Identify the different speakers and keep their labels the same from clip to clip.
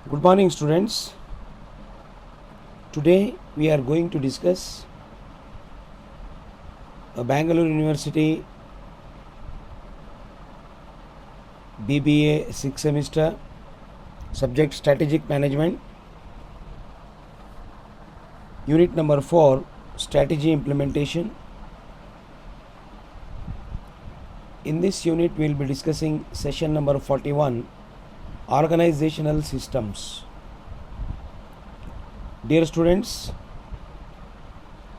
Speaker 1: Good morning, students. Today we are going to discuss a Bangalore University BBA 6th semester, subject Strategic Management, unit number 4, Strategy Implementation. In this unit we will be discussing session number 41, Organizational Systems. Dear students,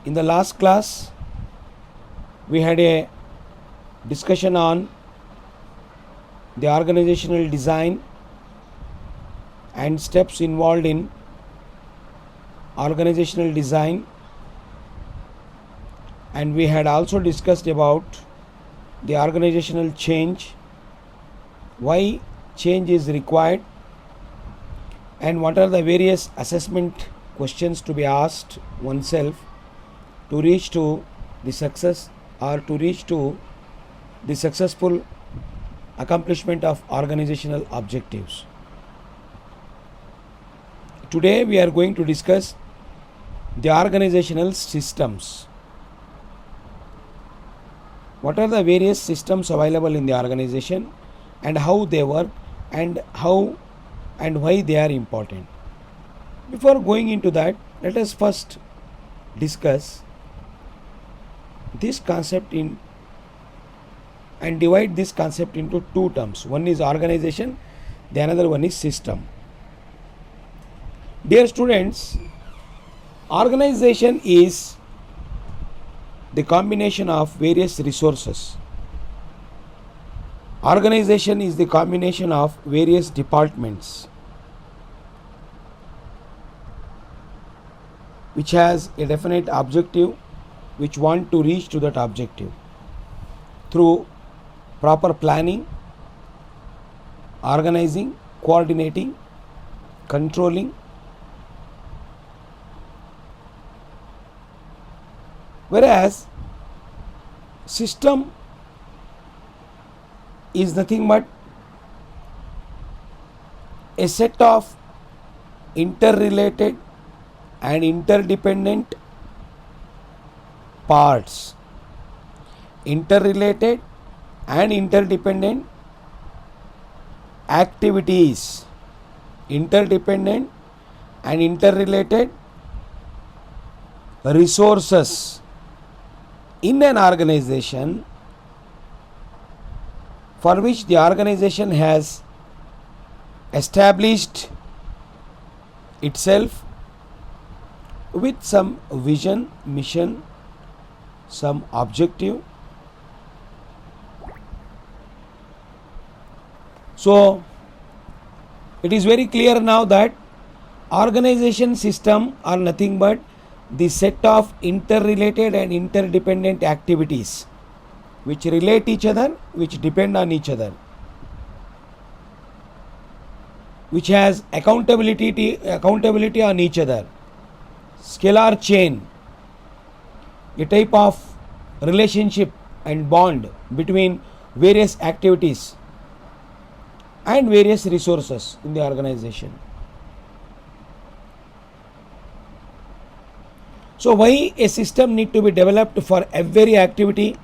Speaker 1: in the last class we had a discussion on the organizational design and steps involved in organizational design, and we had also discussed about the organizational change, why change is required, and what are the various assessment questions to be asked oneself to reach to the success or to reach to the successful accomplishment of organizational objectives. Today we are going to discuss the organizational systems. What are the various systems available in the organization and how they work and how and why they are important. Before going into that, let us first discuss this concept in and divide this concept into two terms. One is organization, the another one is system. Dear students, organization is the combination of various resources. Organization is the combination of various departments which has a definite objective, which want to reach to that objective through proper planning, organizing, coordinating, controlling. Whereas system is nothing but a set of interrelated and interdependent parts. Interrelated and interdependent activities. Interdependent and interrelated resources in an organization, for which the organization has established itself with some vision, mission, some objective. So it is very clear now that organization system are nothing but the set of interrelated and interdependent activities which relate each other, which depend on each other, which has accountability on each other. Scalar chain, a type of relationship and bond between various activities and various resources in the organization. So why a system need to be developed for every activity,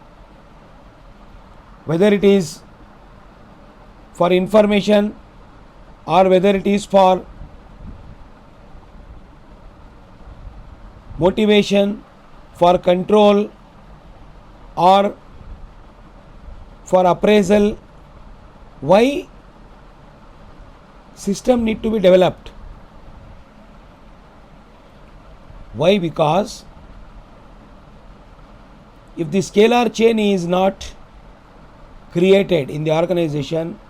Speaker 1: whether it is for information or whether it is for motivation, for control or for appraisal. Why system need to be developed? Why? Because if the scalar chain is not created in the organization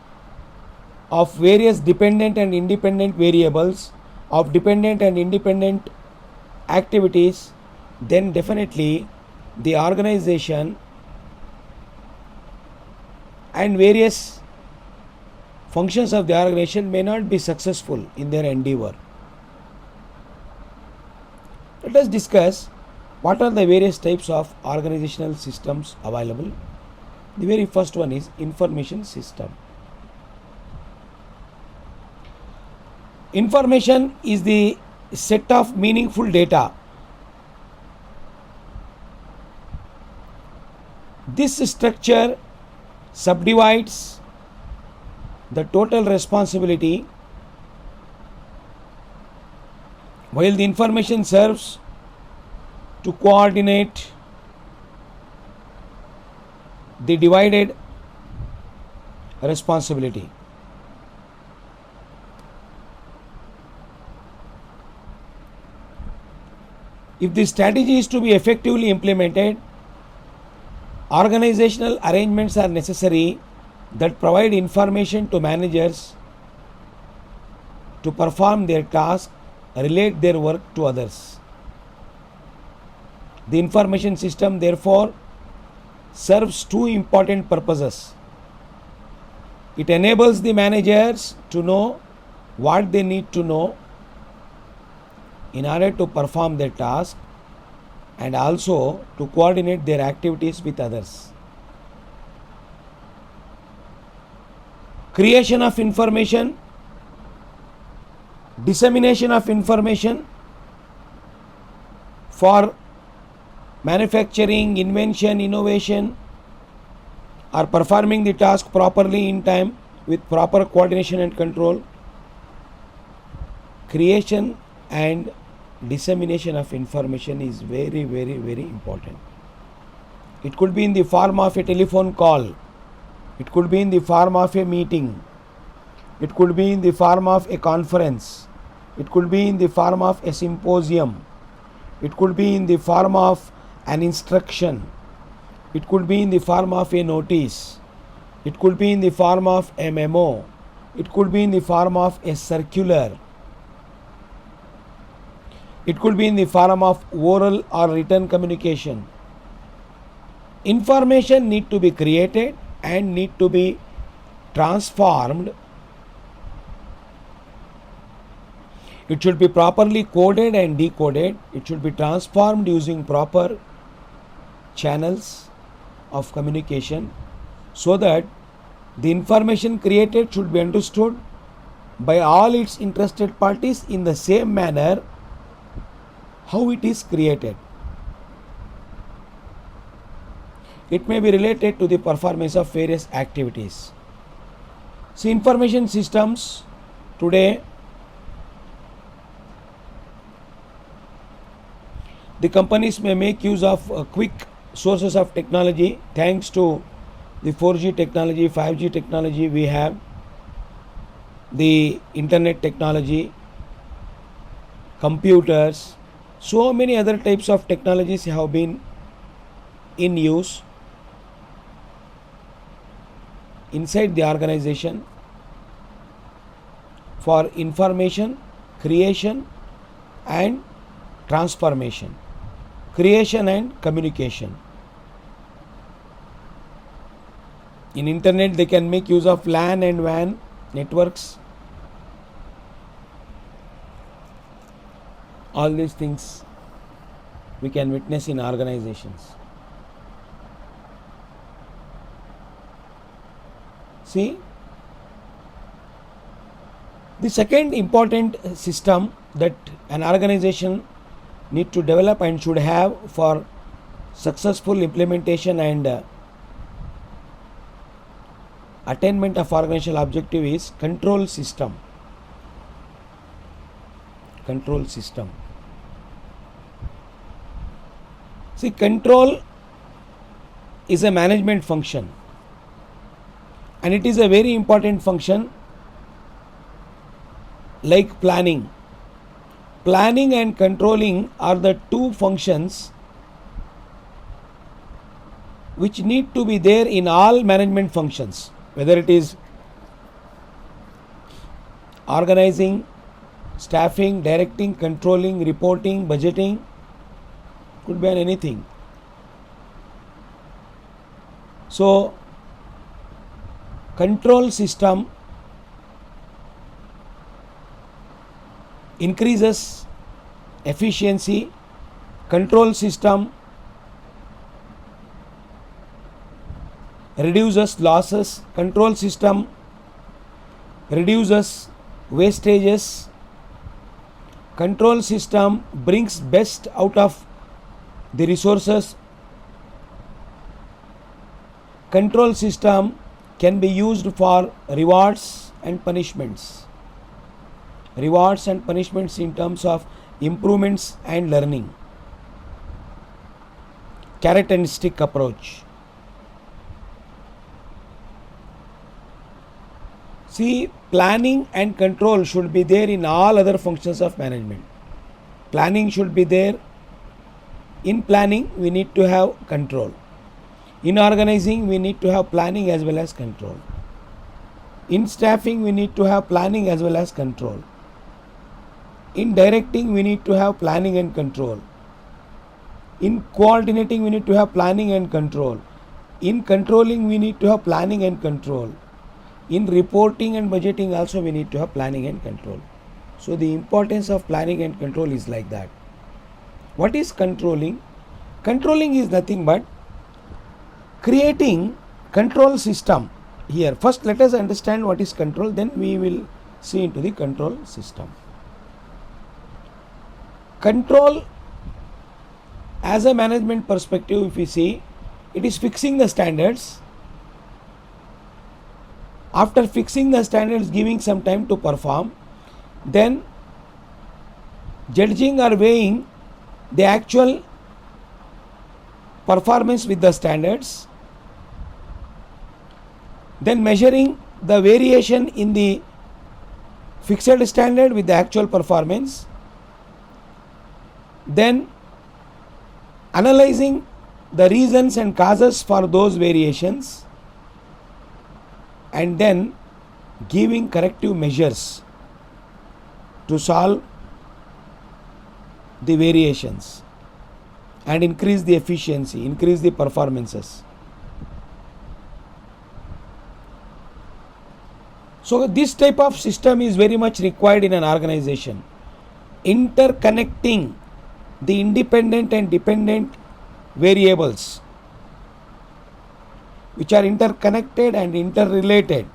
Speaker 1: of various dependent and independent variables, of dependent and independent activities, then definitely the organization and various functions of the organization may not be successful in their endeavor. Let us discuss what are the various types of organizational systems available. The very first one is information system. Information is the set of meaningful data. This structure subdivides the total responsibility. While the information serves to coordinate the divided responsibility. If the strategy is to be effectively implemented, organizational arrangements are necessary that provide information to managers to perform their task, relate their work to others. The information system therefore serves two important purposes. It enables the managers to know what they need to know in order to perform their task and also to coordinate their activities with others. Creation of information, dissemination of information for manufacturing, invention, innovation, or performing the task properly in time with proper coordination and control. Creation and dissemination of information is very, very, very important. It could be in the form of a telephone call. It could be in the form of a meeting. It could be in the form of a conference. It could be in the form of a symposium. It could be in the form of an instruction. It could be in the form of a notice. It could be in the form of a memo. It could be in the form of a circular. It could be in the form of oral or written communication. Information need to be created and need to be transformed. It should be properly coded and decoded. It should be transformed using proper channels of communication so that the information created should be understood by all its interested parties in the same manner how it is created. It may be related to the performance of various activities. See, information systems today, the companies may make use of quick sources of technology. Thanks to the 4G technology, 5G technology, we have the internet technology, computers, so many other types of technologies have been in use inside the organization for information creation and transformation, creation and communication. In internet they can make use of LAN and WAN networks. All these things we can witness in organizations. See, the second important system that an organization need to develop and should have for successful implementation and attainment of organizational objective is control system. Control system. See, control is a management function and it is a very important function like planning. Planning and controlling are the two functions which need to be there in all management functions, whether it is organizing, staffing, directing, controlling, reporting, budgeting, could be on anything. So, control system increases efficiency. Control system reduces losses. Control system reduces wastages. Control system brings best out of the resources. Control system can be used for rewards and punishments. Rewards and punishments in terms of improvements and learning. Carrot and stick approach. See, planning and control should be there in all other functions of management. Planning should be there. In planning, we need to have control. In organizing, we need to have planning as well as control. In staffing, we need to have planning as well as control. In directing, we need to have planning and control. In coordinating, we need to have planning and control. In controlling, we need to have planning and control. In reporting and budgeting also, we need to have planning and control. So the importance of planning and control is like that. What is controlling? Controlling is nothing but creating control system. Here, first let us understand what is control, then we will see into the control system. Control, as a management perspective, if we see, it is fixing the standards. After fixing the standards, giving some time to perform, then judging or weighing the actual performance with the standards, then measuring the variation in the fixed standard with the actual performance, then analyzing the reasons and causes for those variations, and then giving corrective measures to solve the variations and increase the efficiency, increase the performances. So this type of system is very much required in an organization. Interconnecting the independent and dependent variables, which are interconnected and interrelated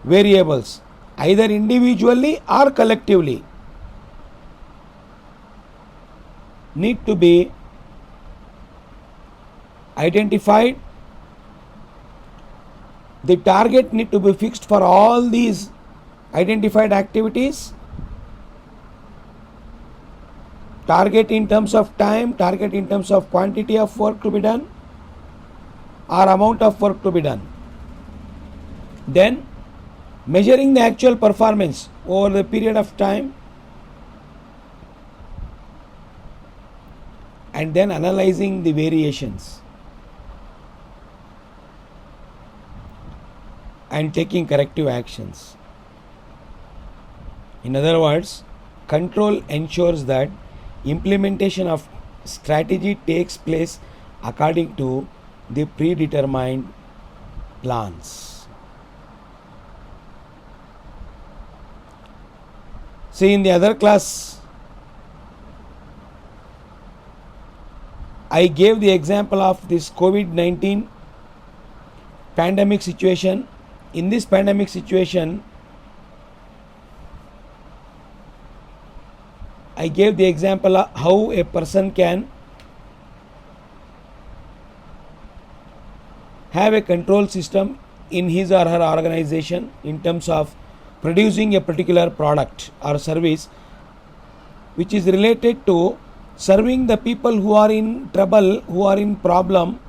Speaker 1: variables, either individually or collectively, need to be identified. The target need to be fixed for all these identified activities. Target in terms of time, target in terms of quantity of work to be done or amount of work to be done. Then measuring the actual performance over the period of time, and then analyzing the variations and taking corrective actions. In other words, control ensures that implementation of strategy takes place according to the predetermined plans. See, in the other class, I gave the example of this COVID-19 pandemic situation. In this pandemic situation, I gave the example of how a person can have a control system in his or her organization in terms of producing a particular product or service which is related to serving the people who are in trouble, who are in problem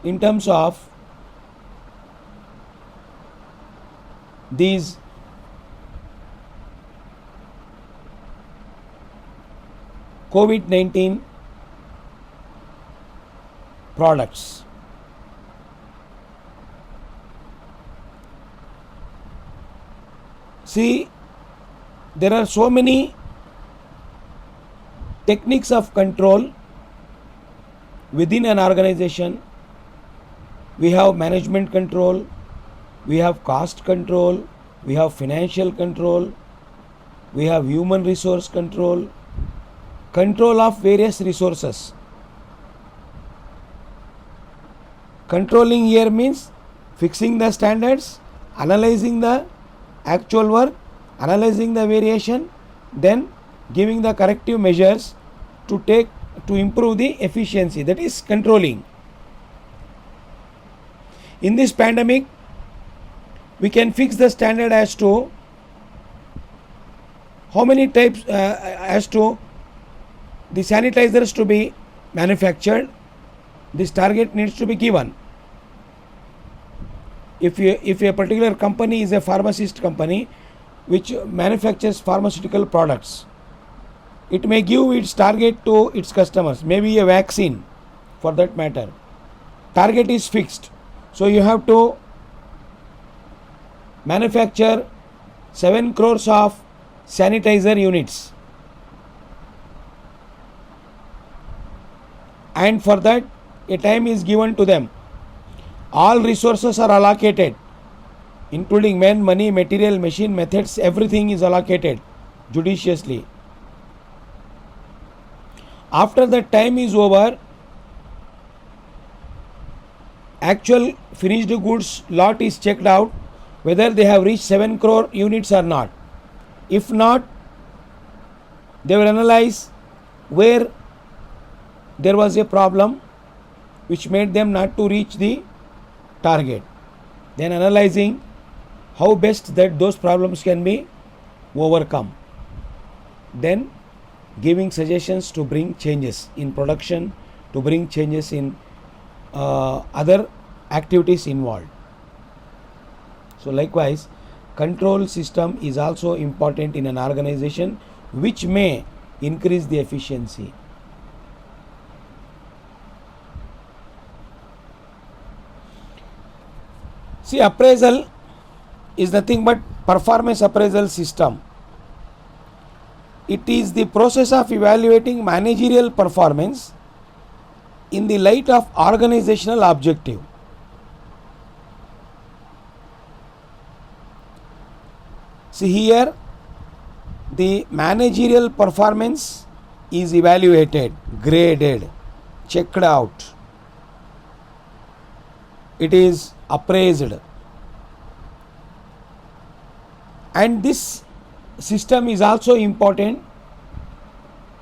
Speaker 1: in terms of these COVID-19 products. See, there are so many techniques of control within an organization. We have management control, we have cost control, we have financial control, we have human resource control, control of various resources. Controlling here means fixing the standards, analyzing the actual work, analyzing the variation, then giving the corrective measures to improve the efficiency, that is controlling. In this pandemic, we can fix the standard as to how many types, as to the sanitizers to be manufactured. This target needs to be given. If a particular company is a pharmacist company which manufactures pharmaceutical products, it may give its target to its customers, maybe a vaccine for that matter. Target is fixed. So you have to manufacture 7 crores of sanitizer units, and for that a time is given to them. All resources are allocated, including men, money, material, machine, methods, everything is allocated judiciously. After that time is over, actual finished goods lot is checked out whether they have reached 7 crore units or not. If not, they will analyze where there was a problem which made them not to reach the target. Then analyzing how best that those problems can be overcome. Then giving suggestions to bring changes in production, to bring changes in other activities involved. So likewise, control system is also important in an organization, which may increase the efficiency. See, appraisal is nothing but performance appraisal system. It is the process of evaluating managerial performance in the light of organizational objective. See here, the managerial performance is evaluated, graded, checked out. It is appraised, and this system is also important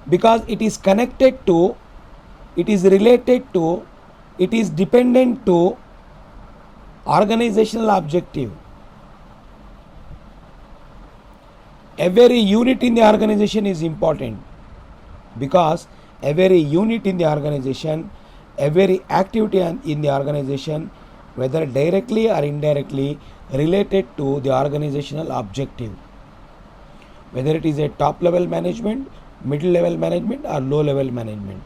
Speaker 1: because it is connected to, it is related to, it is dependent to organizational objective. Every unit in the organization is important because every unit in the organization, every activity in the organization, whether directly or indirectly related to the organizational objective, whether it is a top level management, middle level management or low level management.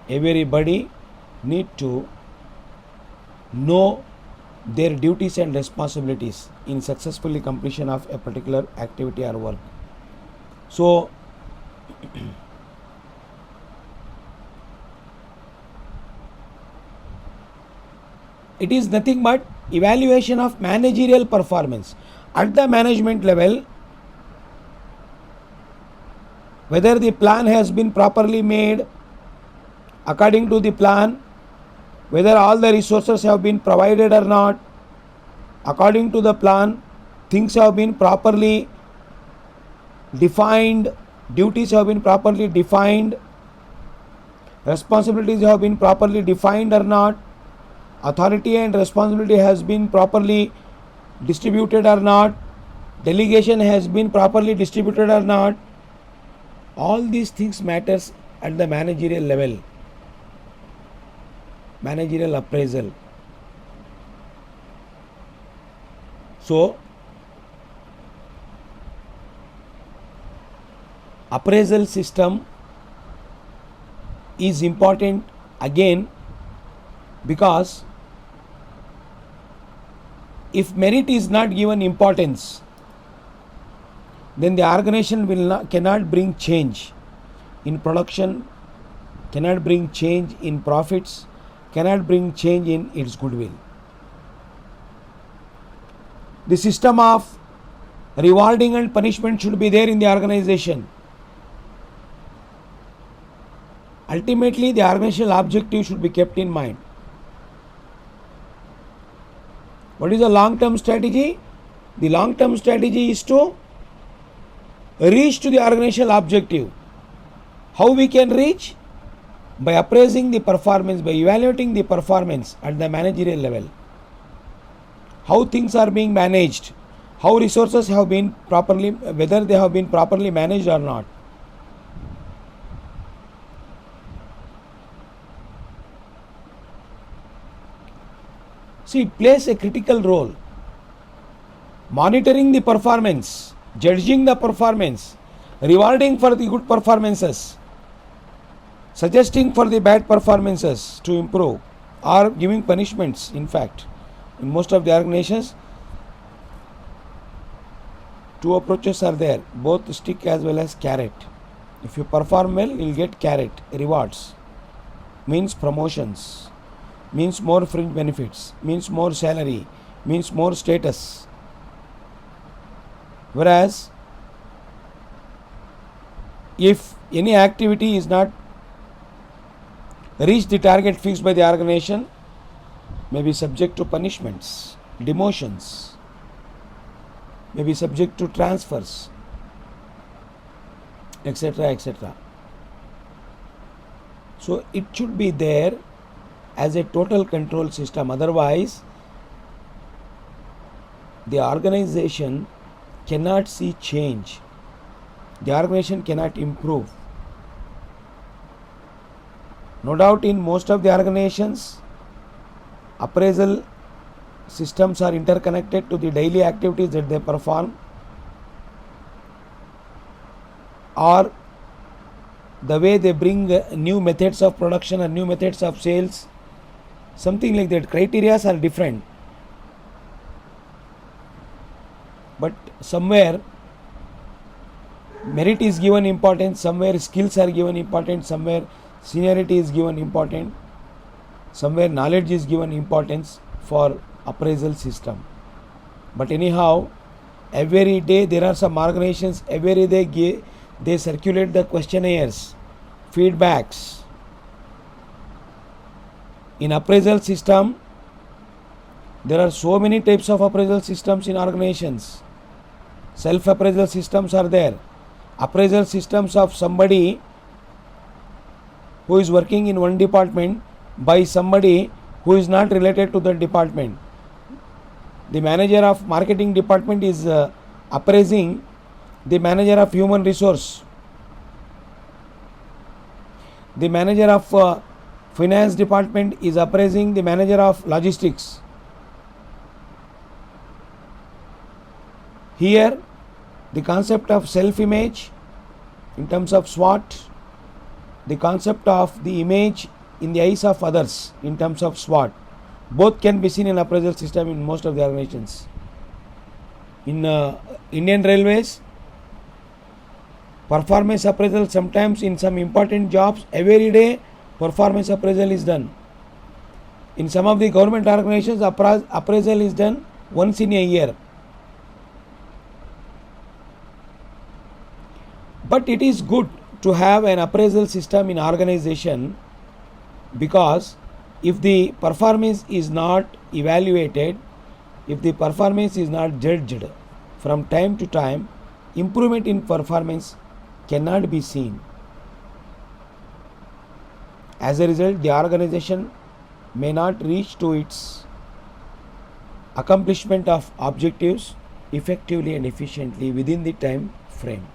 Speaker 1: Everybody need to know their duties and responsibilities in successfully completion of a particular activity or work. So it is nothing but evaluation of managerial performance at the management level, whether the plan has been properly made according to the plan, whether all the resources have been provided or not according to the plan, things have been properly defined, duties have been properly defined, responsibilities have been properly defined or not, authority and responsibility has been properly distributed or not, delegation has been properly distributed or not. All these things matters at the managerial level, managerial appraisal. So appraisal system is important again because if merit is not given importance, then the organization cannot bring change in production, cannot bring change in profits, cannot bring change in its goodwill. The system of rewarding and punishment should be there in the organization. Ultimately, the organizational objective should be kept in mind. What is the long-term strategy? The long-term strategy is to reach to the organizational objective. How we can reach? By appraising the performance, by evaluating the performance at the managerial level. How things are being managed, how resources have been properly, whether they have been properly managed or not. See, it plays a critical role. Monitoring the performance, judging the performance, rewarding for the good performances, suggesting for the bad performances to improve, or giving punishments. In fact, in most of the organizations, two approaches are there, both stick as well as carrot. If you perform well, you will get carrot, rewards, means promotions, means more fringe benefits, means more salary, means more status. Whereas, if any activity is not reach the target fixed by the organization, may be subject to punishments, demotions, may be subject to transfers, etc., etc. So it should be there as a total control system. Otherwise, the organization cannot see change. The organization cannot improve. No doubt, in most of the organizations, appraisal systems are interconnected to the daily activities that they perform, or the way they bring new methods of production or new methods of sales, something like that. Criteria are different, but somewhere merit is given importance, somewhere skills are given importance, somewhere seniority is given importance, somewhere knowledge is given importance for appraisal system. But anyhow, every day there are some organizations, every day they circulate the questionnaires, feedbacks. In appraisal system, there are so many types of appraisal systems in organizations. Self-appraisal systems are there. Appraisal systems of somebody who is working in one department by somebody who is not related to that department. The manager of marketing department is appraising the manager of human resource. The manager of finance department is appraising the manager of logistics. Here, the concept of self-image in terms of SWOT, the concept of the image in the eyes of others in terms of SWOT, both can be seen in appraisal system in most of the organizations. In Indian Railways, performance appraisal, sometimes in some important jobs, every day performance appraisal is done. In some of the government organizations, appraisal is done once in a year. But it is good to have an appraisal system in organization, because if the performance is not evaluated, if the performance is not judged from time to time, improvement in performance cannot be seen. As a result, the organization may not reach to its accomplishment of objectives effectively and efficiently within the time frame.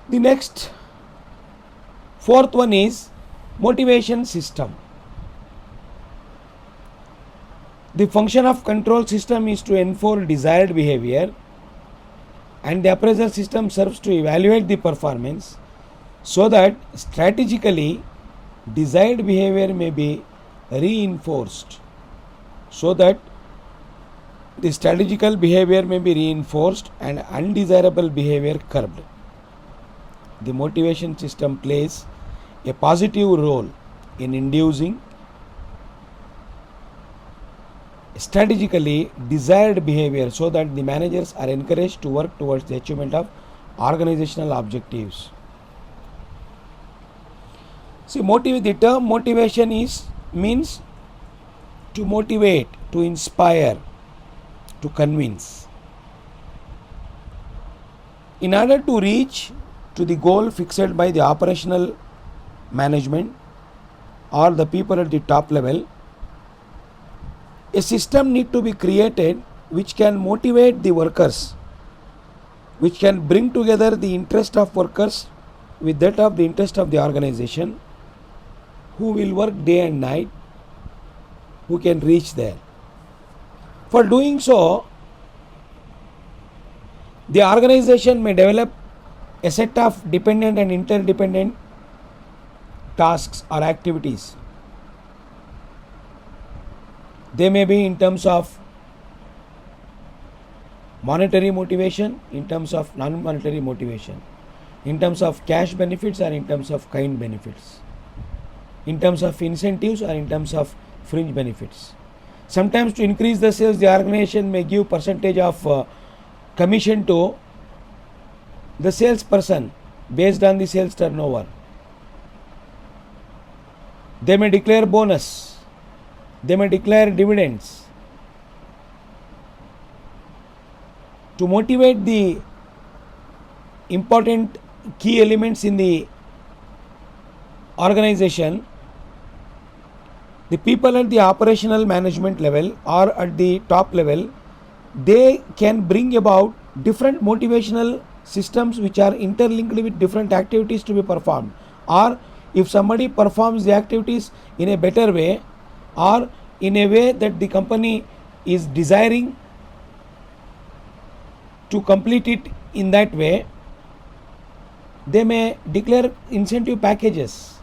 Speaker 1: The next, fourth one is motivation system. The function of control system is to enforce desired behavior, and the appraisal system serves to evaluate the performance so that strategically desired behavior may be reinforced, so that the strategical behavior may be reinforced and undesirable behavior curbed. The motivation system plays a positive role in inducing strategically desired behavior so that the managers are encouraged to work towards the achievement of organizational objectives. See, the term motivation means to motivate, to inspire, to convince. In order to reach to the goal fixed by the operational management or the people at the top level, a system need to be created which can motivate the workers, which can bring together the interest of workers with that of the interest of the organization, who will work day and night, who can reach there. For doing so, the organization may develop a set of dependent and interdependent tasks or activities. They may be in terms of monetary motivation, in terms of non-monetary motivation, in terms of cash benefits or in terms of kind benefits, in terms of incentives or in terms of fringe benefits. Sometimes to increase the sales, the organization may give percentage of commission to the salesperson based on the sales turnover. They may declare bonus, they may declare dividends. To motivate the important key elements in the organization, the people at the operational management level or at the top level, they can bring about different motivational systems which are interlinked with different activities to be performed. Or if somebody performs the activities in a better way or in a way that the company is desiring to complete it in that way, they may declare incentive packages.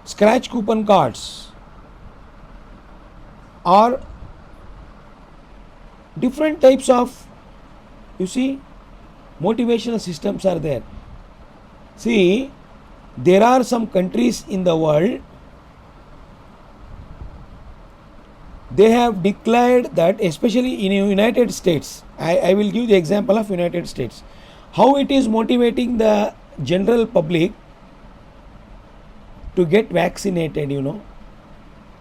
Speaker 1: Scratch coupon cards or different types of, motivational systems are there. See, there are some countries in the world, they have declared that, especially in United States, I will give the example of United States, how it is motivating the general public to get vaccinated.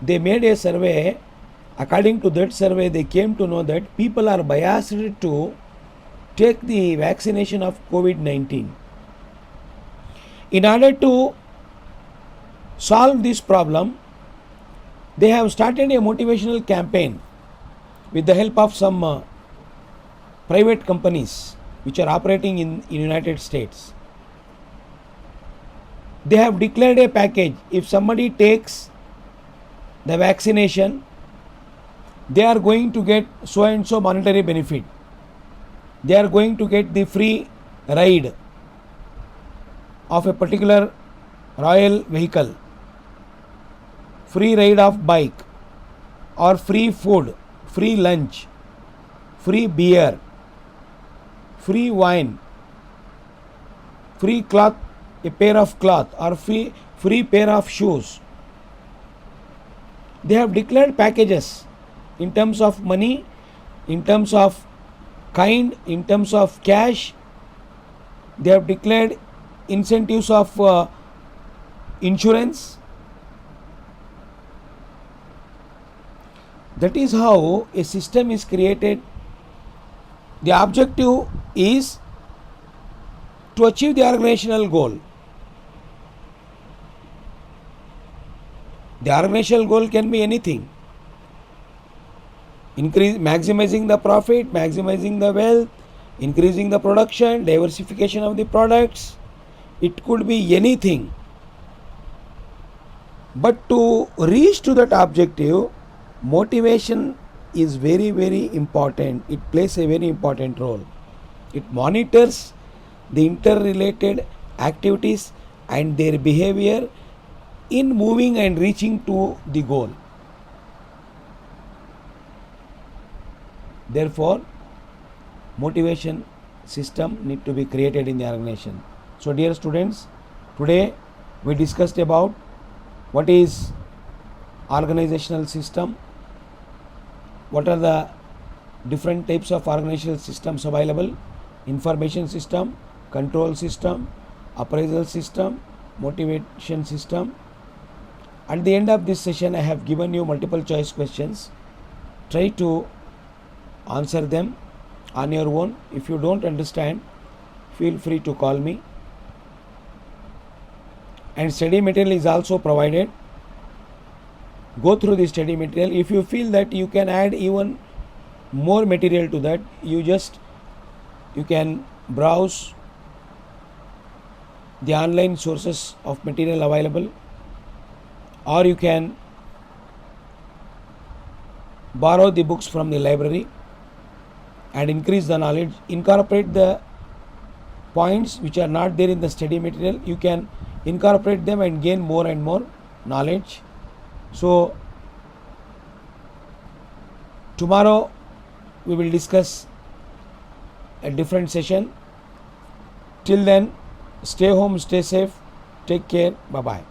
Speaker 1: They made a survey. According to that survey, they came to know that people are biased to take the vaccination of COVID-19. In order to solve this problem, they have started a motivational campaign with the help of some private companies which are operating in United States. They have declared a package. If somebody takes the vaccination, they are going to get so and so monetary benefit. They are going to get the free ride of a particular royal vehicle, free ride of bike, or free food, free lunch, free beer, free wine, free cloth, a pair of cloth, or free pair of shoes. They have declared packages in terms of money, in terms of kind, in terms of cash. They have declared incentives of insurance. That is how a system is created. The objective is to achieve the organizational goal. The organizational goal can be anything. Maximizing the profit, maximizing the wealth, increasing the production, diversification of the products. It could be anything. But to reach to that objective, motivation is very, very important. It plays a very important role. It monitors the interrelated activities and their behavior in moving and reaching to the goal. Therefore, motivation system need to be created in the organization. So dear students, today we discussed about what is organizational system, what are the different types of organizational systems available: information system, control system, appraisal system, motivation system. At the end of this session, I have given you multiple choice questions. Try to answer them on your own. If you don't understand, feel free to call me. And study material is also provided. Go through the study material. If you feel that you can add even more material to that, you can browse the online sources of material available, or you can borrow the books from the library and increase the knowledge. Incorporate the points which are not there in the study material. You can incorporate them and gain more and more knowledge. So tomorrow we will discuss a different session. Till then, stay home, stay safe, take care, bye bye.